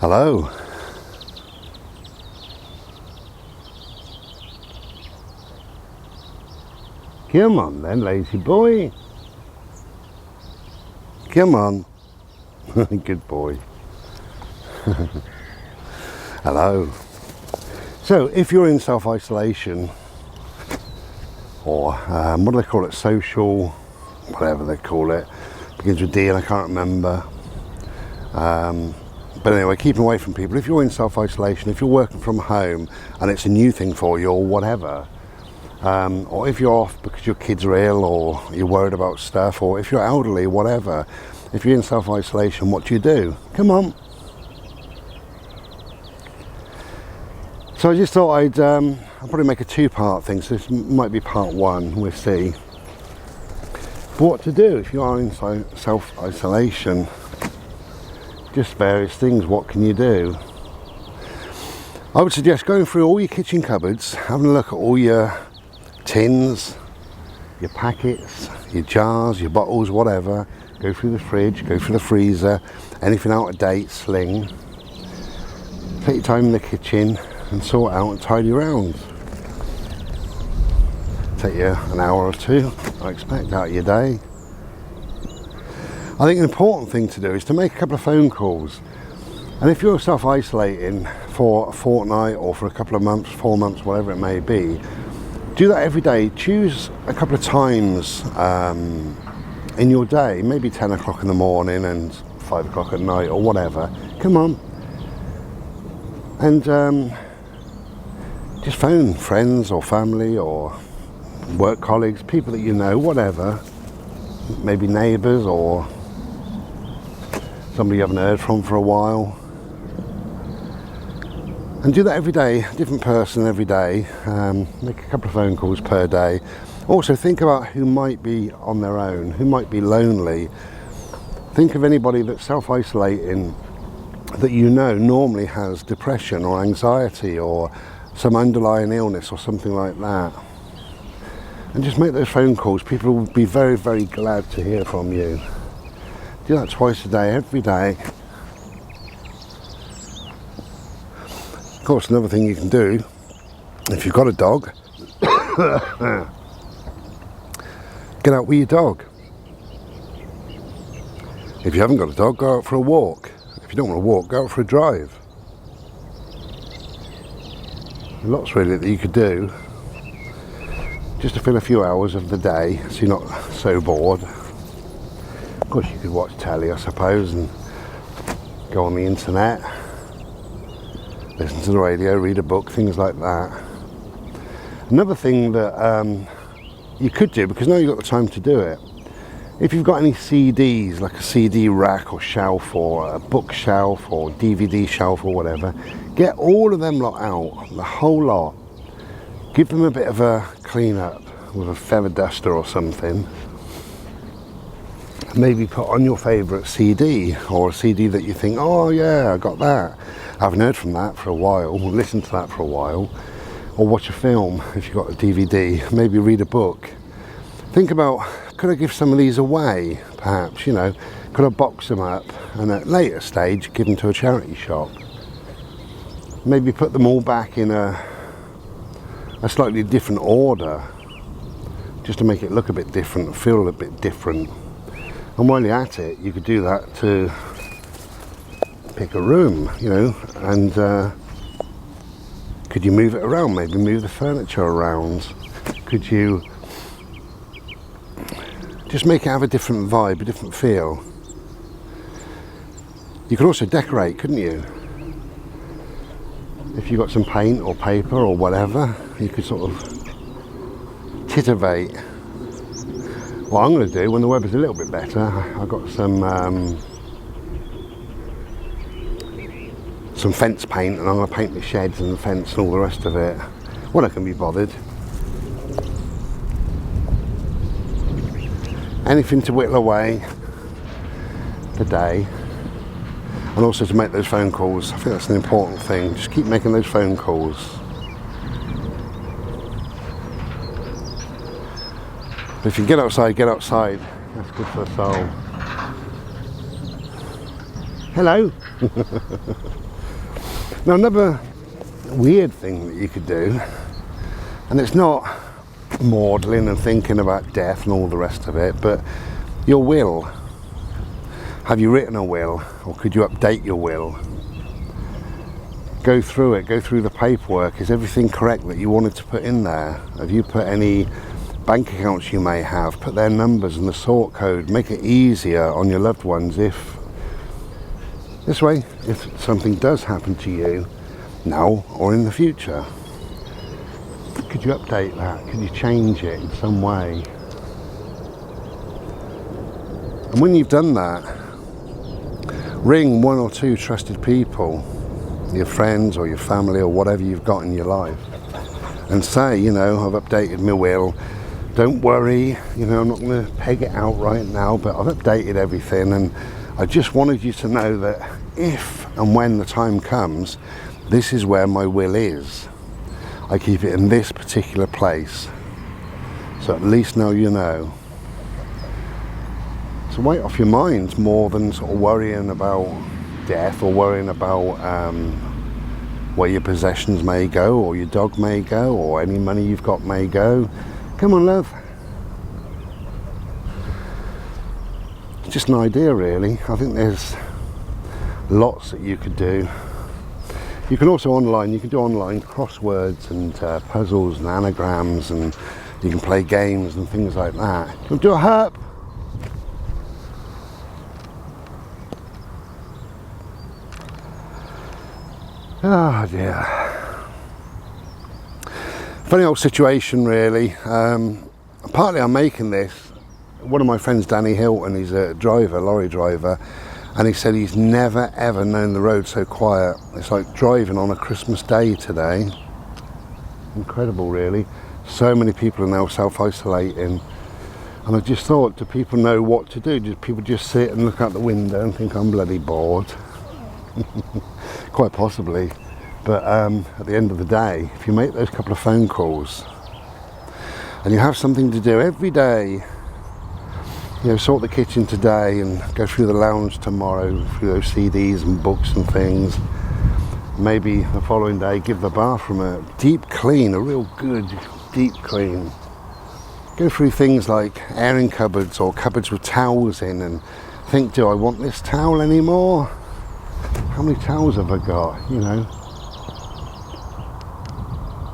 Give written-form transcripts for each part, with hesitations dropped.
Hello. Come on then, lazy boy. Come on. Good boy. Hello. So, if you're in self-isolation, or what do they call it, social, whatever they call it, begins with D and I can't remember. But anyway, keeping away from people. If you're in self-isolation, if you're working from home and it's a new thing for you or whatever, or if you're off because your kids are ill or you're worried about stuff, or if you're elderly, whatever, if you're in self-isolation, what do? Come on. So I just thought I'll probably make a two-part thing, so this might be part one, we'll see. But what to do if you are in self-isolation, just various things, what can you do? I would suggest going through all your kitchen cupboards, having a look at all your tins, your packets, your jars, your bottles, whatever. Go through the fridge, go through the freezer, anything out of date, sling. Take your time in the kitchen and sort out and tidy around. Take you an hour or two, I expect, out of your day. I think an important thing to do is to make a couple of phone calls. And if you're self-isolating for a fortnight or for a couple of months, 4 months, whatever it may be, do that every day. Choose a couple of times in your day, maybe 10 o'clock in the morning and 5 o'clock at night or whatever. Come on. And just phone friends or family or work colleagues, people that you know, whatever. Maybe neighbours or somebody you haven't heard from for a while. And do that every day, different person every day. Make a couple of phone calls per day. Also think about who might be on their own, who might be lonely. Think of anybody that's self-isolating that you know normally has depression or anxiety or some underlying illness or something like that. And just make those phone calls. People will be very, very glad to hear from you. Do that twice a day, every day. Of course, another thing you can do, if you've got a dog, get out with your dog. If you haven't got a dog, go out for a walk. If you don't want to walk, go out for a drive. Lots really that you could do just to fill a few hours of the day so you're not so bored. Of course you could watch telly, I suppose, and go on the internet, listen to the radio, read a book, things like that. Another thing that you could do, because now you've got the time to do it, if you've got any CDs, like a CD rack or shelf or a bookshelf or DVD shelf or whatever, get all of them lot out, the whole lot. Give them a bit of a clean up with a feather duster or something. Maybe put on your favourite CD or a CD that you think, oh yeah, I got that. I haven't heard from that for a while, or listened to that for a while. Or watch a film if you've got a DVD, maybe read a book. Think about, could I give some of these away, perhaps, you know? Could I box them up and at a later stage give them to a charity shop? Maybe put them all back in a slightly different order, just to make it look a bit different, feel a bit different. And while you're at it, you could do that to pick a room, you know, and could you move it around, maybe move the furniture around? Could you just make it have a different vibe, a different feel? You could also decorate, couldn't you? If you got some paint or paper or whatever, you could sort of titivate. What I'm going to do when the weather's a little bit better, I've got some fence paint, and I'm going to paint the sheds and the fence and all the rest of it when I can be bothered. Anything to whittle away the day, and also to make those phone calls. I think that's an important thing. Just keep making those phone calls. If you get outside, get outside. That's good for the soul. Hello. Now, another weird thing that you could do, and it's not maudlin and thinking about death and all the rest of it, but your will. Have you written a will, or could you update your will? Go through it, go through the paperwork. Is everything correct that you wanted to put in there? Have you put any bank accounts you may have, put their numbers and the sort code, make it easier on your loved ones if this way, if something does happen to you now or in the future. Could you update that? Could you change it in some way? And when you've done that, ring one or two trusted people, your friends or your family or whatever you've got in your life, and say, you know, I've updated my will. Don't worry, you know, I'm not going to peg it out right now, but I've updated everything, and I just wanted you to know that if and when the time comes, this is where my will is. I keep it in this particular place. So at least now you know. So weight off your mind more than sort of worrying about death or worrying about where your possessions may go or your dog may go or any money you've got may go. Come on, love. It's just an idea, really. I think there's lots that you could do. You can also you can do online crosswords and puzzles and anagrams, and you can play games and things like that. You can do a herp. Oh dear. Funny old situation, really. Partly I'm making this. One of my friends, Danny Hilton, he's a driver, lorry driver, and he said he's never ever known the road so quiet. It's like driving on a Christmas day today. Incredible, really. So many people are now self-isolating, and I just thought, do people know what to do? Do people just sit and look out the window and think I'm bloody bored? Quite possibly. But at the end of the day, if you make those couple of phone calls and you have something to do every day, you know, sort the kitchen today and go through the lounge tomorrow, through those CDs and books and things, maybe the following day give the bathroom a deep clean, a real good deep clean. Go through things like airing cupboards or cupboards with towels in and think, do I want this towel anymore? How many towels have I got, you know?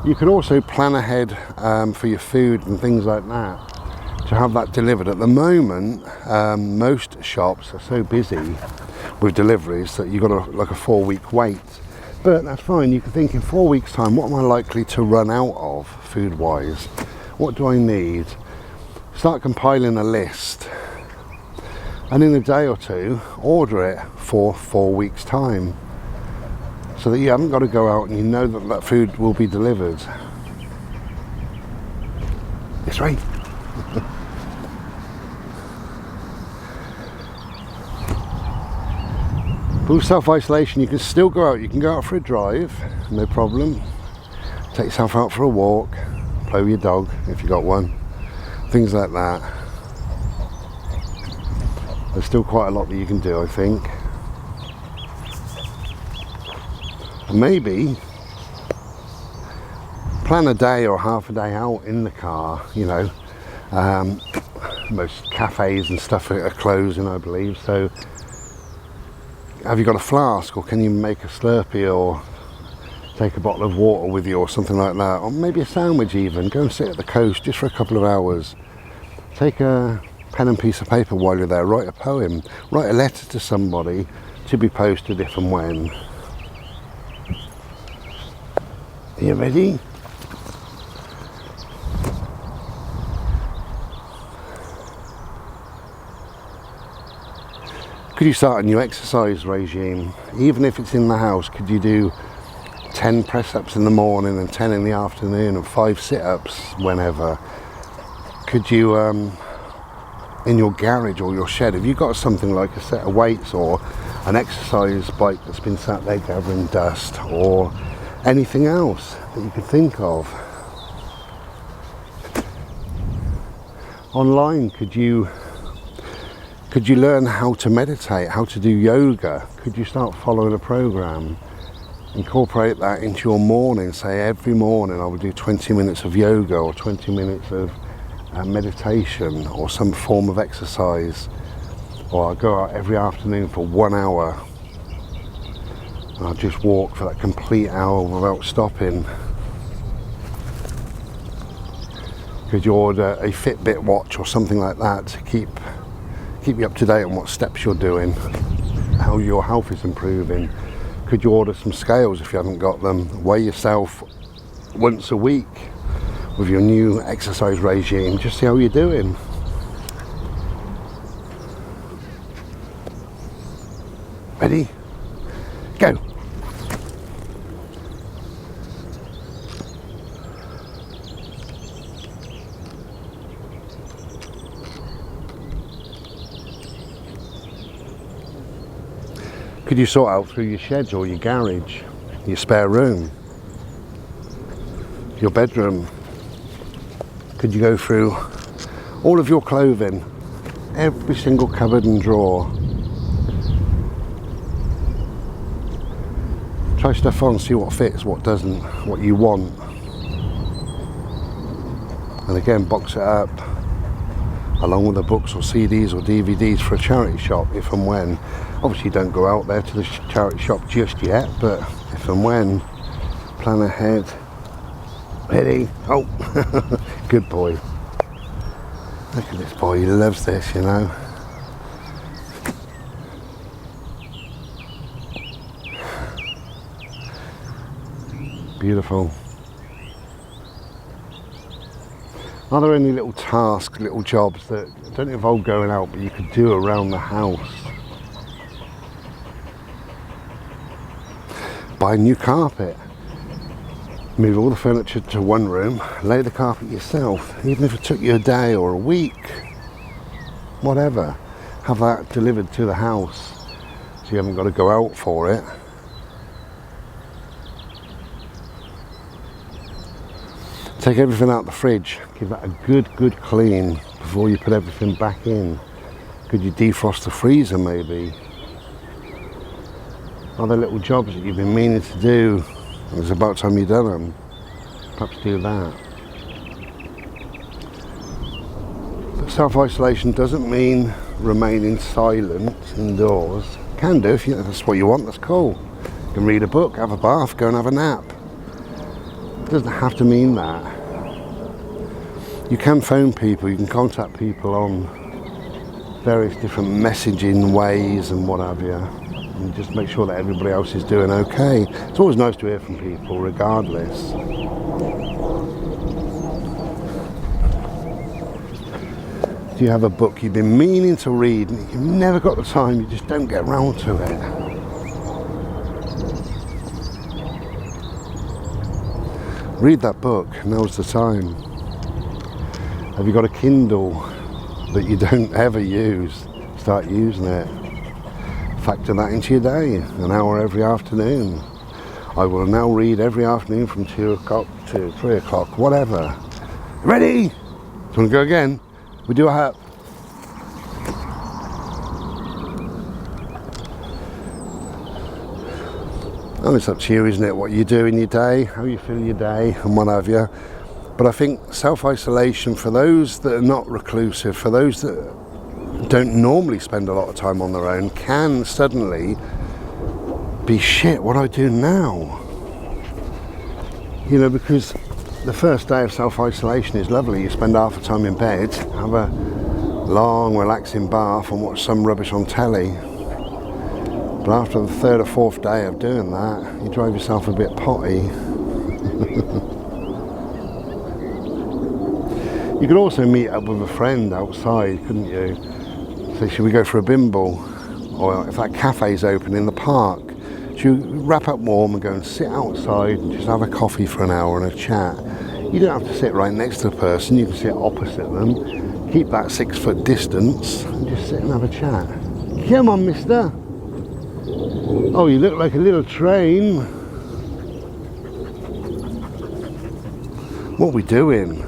You could also plan ahead for your food and things like that, to have that delivered. At the moment, most shops are so busy with deliveries that you've got like a 4-week wait. But that's fine. You can think in 4 weeks' time, what am I likely to run out of food-wise? What do I need? Start compiling a list. And in a day or two, order it for 4 weeks' time, so that you haven't got to go out and you know that that food will be delivered. It's right. But with self-isolation, you can still go out. You can go out for a drive, no problem. Take yourself out for a walk, play with your dog if you got one, things like that. There's still quite a lot that you can do, I think. And maybe plan a day or half a day out in the car, you know. Most cafes and stuff are closing, I believe, so have you got a flask, or can you make a Slurpee or take a bottle of water with you or something like that, or maybe a sandwich even. Go and sit at the coast just for a couple of hours. Take a pen and piece of paper while you're there, write a poem, write a letter to somebody to be posted if and when. Are you ready? Could you start a new exercise regime? Even if it's in the house, could you do 10 press-ups in the morning and 10 in the afternoon and 5 sit-ups whenever? Could you, in your garage or your shed, have you got something like a set of weights or an exercise bike that's been sat there gathering dust, or anything else that you could think of? Online, could you learn how to meditate, how to do yoga? Could you start following a program? incorporate that into your morning. Say every morning I would do 20 minutes of yoga or 20 minutes of meditation or some form of exercise, or I go out every afternoon for 1 hour and I'll just walk for that complete hour without stopping. Could you order a Fitbit watch or something like that to keep you up to date on what steps you're doing, how your health is improving? Could you order some scales if you haven't got them? Weigh yourself once a week with your new exercise regime, just see how you're doing. Ready? Go! Could you sort out through your schedule, your garage, your spare room, your bedroom? Could you go through all of your clothing, every single cupboard and drawer? Try stuff on, see what fits, what doesn't, what you want. And again, box it up along with the books or CDs or DVDs for a charity shop if and when. Obviously don't go out there to the charity shop just yet, but if and when, plan ahead. Ready? Oh, good boy. Look at this boy, he loves this, you know. Beautiful. Are there any little tasks, little jobs that don't involve going out but you could do around the house? Buy new carpet. Move all the furniture to one room, lay the carpet yourself, even if it took you a day or a week. Whatever. Have that delivered to the house so you haven't got to go out for it. Take everything out the fridge, give that a good clean before you put everything back in. Could you defrost the freezer maybe? Other little jobs that you've been meaning to do, it's about time you've done them. Perhaps do that. But self-isolation doesn't mean remaining silent indoors. Can do if that's what you want, that's cool. You can read a book, have a bath, go and have a nap. It doesn't have to mean that. You can phone people, you can contact people on various different messaging ways and what have you, and just make sure that everybody else is doing okay. It's always nice to hear from people regardless. Do you have a book you've been meaning to read and you've never got the time, you just don't get round to it? Read that book, now's the time. Have you got a Kindle that you don't ever use? Start using it. Factor that into your day, an hour every afternoon. I will now read every afternoon from 2 o'clock to 3 o'clock, whatever. Ready? Do you want to go again? We do a hat. Oh, it's up to you, isn't it? What you do in your day, how you feel your day, and what have you. But I think self-isolation, for those that are not reclusive, for those that don't normally spend a lot of time on their own, can suddenly be shit, what do I do now? You know, because the first day of self-isolation is lovely. You spend half the time in bed, have a long, relaxing bath and watch some rubbish on telly. But after the third or fourth day of doing that, you drive yourself a bit potty. You could also meet up with a friend outside, couldn't you? Say, should we go for a bimble? Or if that cafe's open in the park, should you wrap up warm and go and sit outside and just have a coffee for an hour and a chat? You don't have to sit right next to the person, you can sit opposite them, keep that 6 foot distance and just sit and have a chat. Come on, mister. Oh, you look like a little train. What are we doing?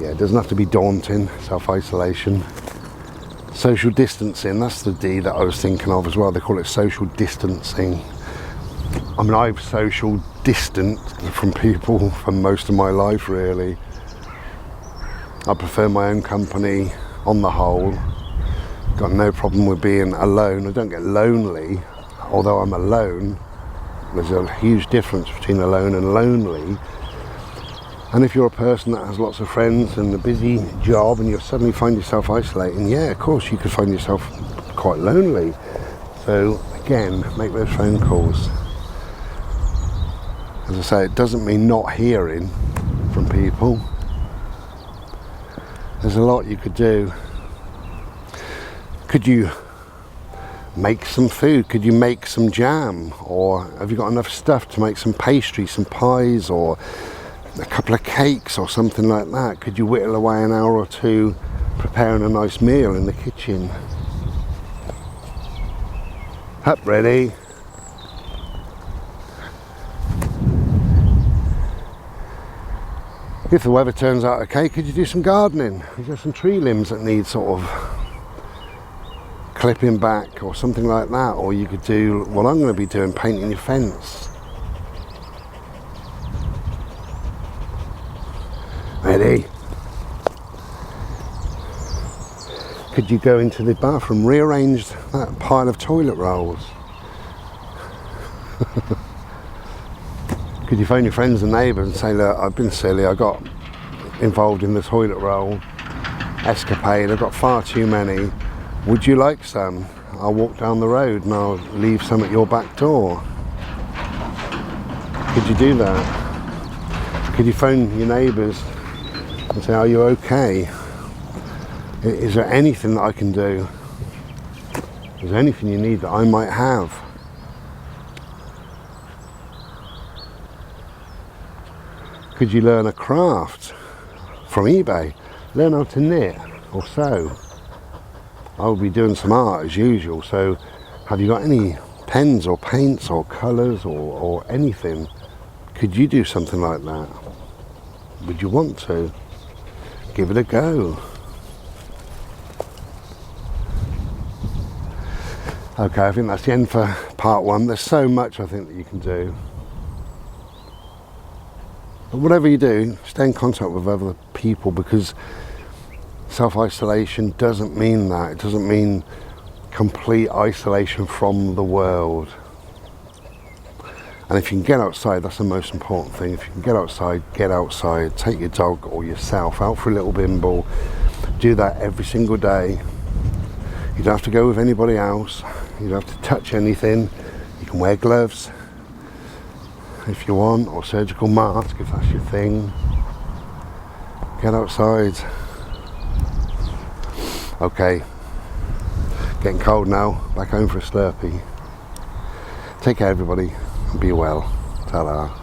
Yeah, it doesn't have to be daunting, self-isolation. Social distancing, that's the D that I was thinking of as well. They call it social distancing. I mean, I've social distanced from people for most of my life, really. I prefer my own company on the whole. Got no problem with being alone. I don't get lonely, although I'm alone. There's a huge difference between alone and lonely. And if you're a person that has lots of friends and a busy job and you suddenly find yourself isolating, yeah, of course you could find yourself quite lonely. So again, make those phone calls. As I say, it doesn't mean not hearing from people. There's a lot you could do. Could you make some food? Could you make some jam? Or have you got enough stuff to make some pastry, some pies, or a couple of cakes or something like that? Could you whittle away an hour or two preparing a nice meal in the kitchen? Up, ready. If the weather turns out okay, could you do some gardening? Is there some tree limbs that need sort of clipping back or something like that? Or you could do what I'm going to be doing, painting your fence. Ready? Could you go into the bathroom, rearrange that pile of toilet rolls? Could you phone your friends and neighbours and say, look, I've been silly, I got involved in the toilet roll escapade, I've got far too many, would you like some? I'll walk down the road and I'll leave some at your back door. Could you do that? Could you phone your neighbours and say, are you okay? Is there anything that I can do? Is there anything you need that I might have? Could you learn a craft from eBay? Learn how to knit or sew. I will be doing some art as usual, so have you got any pens or paints or colours or anything? Could you do something like that? Would you want to? Give it a go. Okay, I think that's the end for part one. There's so much I think that you can do. But whatever you do, stay in contact with other people, because self-isolation doesn't mean that. It doesn't mean complete isolation from the world. And if you can get outside, that's the most important thing. If you can get outside, get outside. Take your dog or yourself out for a little bimble. Do that every single day. You don't have to go with anybody else. You don't have to touch anything. You can wear gloves if you want, or surgical mask if that's your thing. Get outside. Okay, getting cold now. Back home for a Slurpee. Take care everybody, and be well. Ta-ra.